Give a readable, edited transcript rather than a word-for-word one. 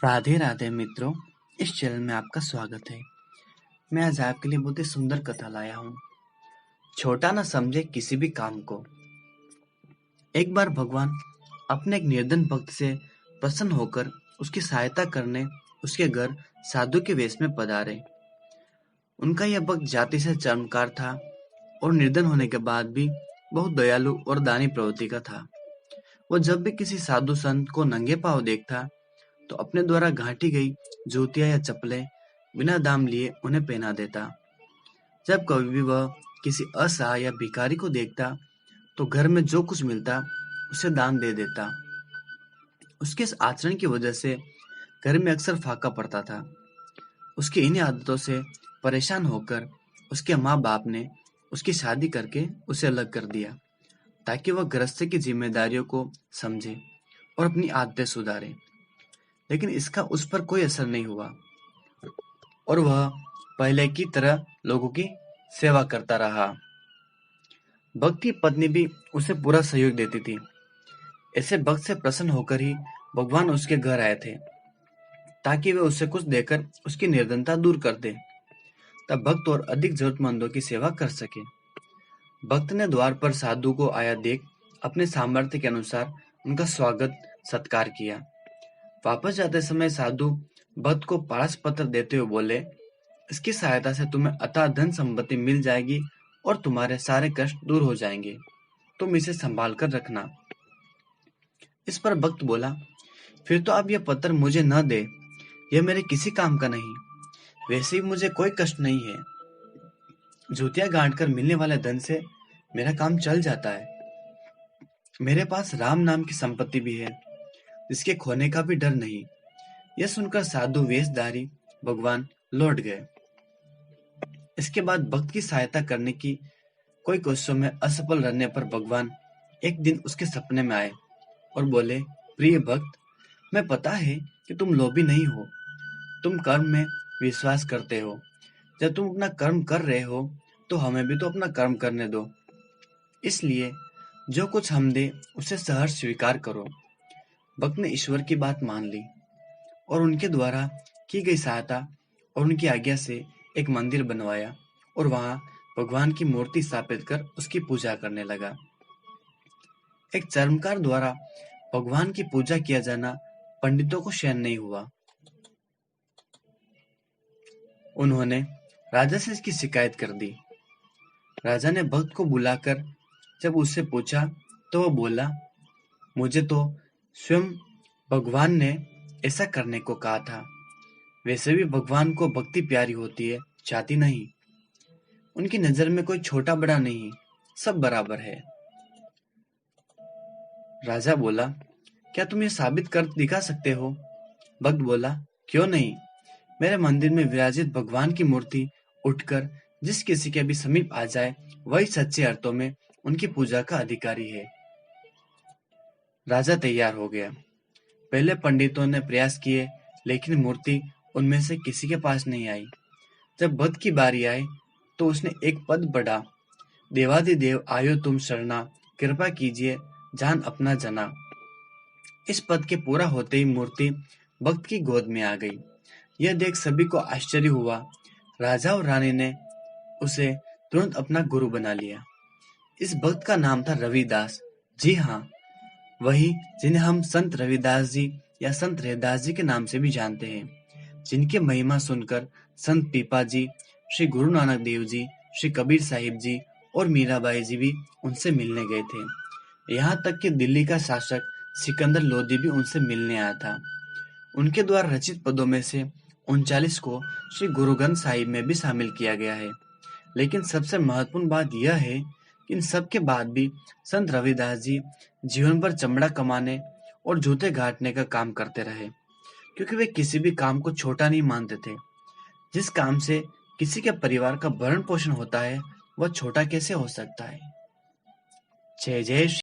राधे राधे मित्रों। इस चैनल में आपका स्वागत है। मैं आज आपके लिए बहुत ही सुंदर कथा लाया हूँ। छोटा न समझे किसी भी काम को। एक बार भगवान अपने एक निर्धन भक्त से प्रसन्न होकर उसकी सहायता करने उसके घर साधु के वेश में पधारे। उनका यह भक्त जाति से चर्मकार था और निर्धन होने के बाद भी बहुत दयालु और दानी प्रवृत्ति का था। वो जब भी किसी साधु संत को नंगे पांव देखता तो अपने द्वारा घाटी गई जूतियां या चप्पलें बिना दाम लिए उन्हें पहना देता। जब कभी भी वह किसी असहाय या भिखारी को देखता तो घर में जो कुछ मिलता उसे दान दे देता। उसके इस आचरण की वजह से घर में अक्सर फाका पड़ता था। उसकी इन्हीं आदतों से परेशान होकर उसके माँ बाप ने उसकी शादी करके उसे अलग कर दिया ताकि वह गृहस्थी की जिम्मेदारियों को समझे और अपनी आदतें सुधारे। लेकिन इसका उस पर कोई असर नहीं हुआ और वह पहले की तरह लोगों की सेवा करता रहा। भक्त की पत्नी भी उसे पूरा सहयोग देती थी। ऐसे भक्त से प्रसन्न होकर ही भगवान उसके घर आए थे ताकि वे उसे कुछ देकर उसकी निर्धनता दूर कर दे, तब भक्त और अधिक जरूरतमंदों की सेवा कर सके। भक्त ने द्वार पर साधु को आया देख अपने सामर्थ्य के अनुसार उनका स्वागत सत्कार किया। वापस जाते समय साधु भक्त को पारस पत्र देते हुए बोले, इसकी सहायता से तुम्हें अथाह धन संपत्ति मिल जाएगी और तुम्हारे सारे कष्ट दूर हो जाएंगे। तुम इसे संभाल कर रखना। इस पर भक्त बोला, फिर तो आप यह पत्र मुझे न दे, यह मेरे किसी काम का नहीं। वैसे भी मुझे कोई कष्ट नहीं है। जूतियां गांठ कर मिलने वाले धन से मेरा काम चल जाता है। मेरे पास राम नाम की संपत्ति भी है जिसके खोने का भी डर नहीं। यह सुनकर साधु वेशधारी भगवान लौट गए। इसके बाद भक्त की सहायता करने की कोई कोशिशों में असफल रहने पर भगवान एक दिन उसके सपने में आए और बोले, प्रिय भक्त, मैं पता है कि तुम लोभी नहीं हो, तुम कर्म में विश्वास करते हो। जब तुम अपना कर्म कर रहे हो तो हमें भी तो अपना कर्म करने दो। इसलिए जो कुछ हम दे उसे सहर्ष स्वीकार करो। भक्त ने ईश्वर की बात मान ली और उनके द्वारा की गई सहायता और उनकी आज्ञा से एक मंदिर बनवाया और वहां भगवान की मूर्ति स्थापित कर उसकी पूजा करने लगा। एक चर्मकार द्वारा भगवान की पूजा किया जाना पंडितों को सहन नहीं हुआ। उन्होंने राजा से इसकी शिकायत कर दी। राजा ने भक्त को बुलाकर जब उससे पूछा तो वह बोला, मुझे तो स्वयं भगवान ने ऐसा करने को कहा था। वैसे भी भगवान को भक्ति प्यारी होती है, जाति नहीं। उनकी नजर में कोई छोटा बड़ा नहीं, सब बराबर है। राजा बोला, क्या तुम ये साबित कर दिखा सकते हो? भक्त बोला, क्यों नहीं। मेरे मंदिर में विराजित भगवान की मूर्ति उठकर जिस किसी के भी समीप आ जाए वही सच्चे अर्थों में उनकी पूजा का अधिकारी है। राजा तैयार हो गया। पहले पंडितों ने प्रयास किए लेकिन मूर्ति उनमें से किसी के पास नहीं आई। जब भक्त की बारी आई तो उसने एक पद बढ़ा, देवादिदेव आयो तुम शरणा, कृपा कीजिए जान अपना जना। इस पद के पूरा होते ही मूर्ति भक्त की गोद में आ गई। यह देख सभी को आश्चर्य हुआ। राजा और रानी ने उसे तुरंत अपना गुरु बना लिया। इस भक्त का नाम था रविदास। जी हाँ, वही जिन्हें हम संत रविदास जी या संत रैदास जी के नाम से भी जानते हैं, जिनकी महिमा सुनकर संत पीपा जी, श्री गुरु नानक देव जी, श्री कबीर साहिब जी और मीराबाई जी भी उनसे मिलने गए थे। यहाँ तक कि दिल्ली का शासक सिकंदर लोदी भी उनसे मिलने आया था। उनके द्वारा रचित पदों में से 39 को श्री गुरु ग्रंथ साहिब में भी शामिल किया गया है। लेकिन सबसे महत्वपूर्ण बात यह है कि इन सब के बाद भी संत रविदास जी जीवन भर चमड़ा कमाने और जूते घाटने का काम करते रहे, क्योंकि वे किसी भी काम को छोटा नहीं मानते थे। जिस काम से किसी के परिवार का भरण पोषण होता है वह छोटा कैसे हो सकता है। जय जय